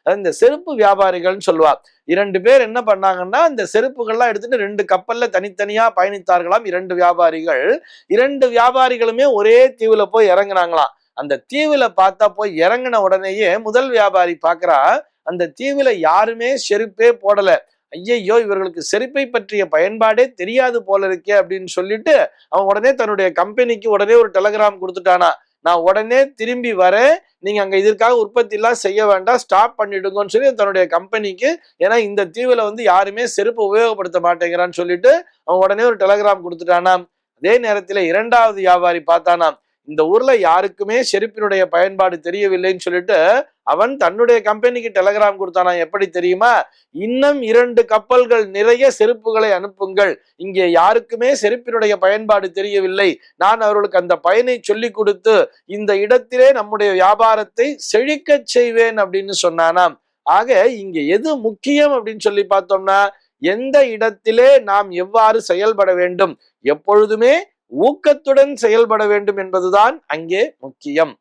இந்த செருப்பு வியாபாரிகள்னு சொல்லுவா. 2 பேர் என்ன பண்ணாங்கன்னா இந்த செருப்புகள்லாம் எடுத்துட்டு 2 கப்பல்ல தனித்தனியா பயணித்தார்களாம் 2 வியாபாரிகள். 2 வியாபாரிகளுமே ஒரே தீவுல போய் இறங்குனாங்களாம். அந்த தீவுல பார்த்தா போய் இறங்கின உடனேயே முதல் வியாபாரி பாக்குறா, அந்த தீவுல யாருமே செருப்பே போடல. ஐயையோ, இவர்களுக்கு செருப்பை பற்றிய பயன்பாடே தெரியாது போல இருக்கே அப்படின்னு சொல்லிட்டு அவன் உடனே தன்னுடைய கம்பெனிக்கு உடனே ஒரு டெலகிராம் கொடுத்துட்டானா, நான் உடனே திரும்பி வரேன், நீங்க அங்க இதற்காக உற்பத்தி எல்லாம் செய்ய வேண்டாம், ஸ்டாப் பண்ணிடுங்கன்னு சொல்லி தன்னுடைய கம்பெனிக்கு, ஏன்னா இந்த தீவுல யாருமே செருப்பு உபயோகப்படுத்த மாட்டேங்கிறான்னு சொல்லிட்டு அவன் உடனே ஒரு டெலகிராம் கொடுத்துட்டானாம். அதே நேரத்துல 2வது வியாபாரி பார்த்தானாம், இந்த ஊர்ல யாருக்குமே செருப்பினுடைய பயன்பாடு தெரியவில்லைன்னு சொல்லிட்டு அவன் தன்னுடைய கம்பெனிக்கு டெலகிராம் கொடுத்தானா. எப்படி தெரியுமா, இன்னும் 2 கப்பல்கள் நிறைய செருப்புகளை அனுப்புங்கள், இங்கே யாருக்குமே செருப்பினுடைய பயன்பாடு தெரியவில்லை, நான் அவர்களுக்கு அந்த பயனை சொல்லி கொடுத்து இந்த இடத்திலே நம்முடைய வியாபாரத்தை செழிக்க செய்வேன் அப்படின்னு சொன்னானாம். ஆக இங்க எது முக்கியம் அப்படின்னு சொல்லி பார்த்தோம்னா, எந்த இடத்திலே நாம் எவ்வாறு செயல்பட வேண்டும், எப்பொழுதுமே ஊக்கத்துடன் செயல்பட வேண்டும் என்பதுதான் அங்கே முக்கியம்.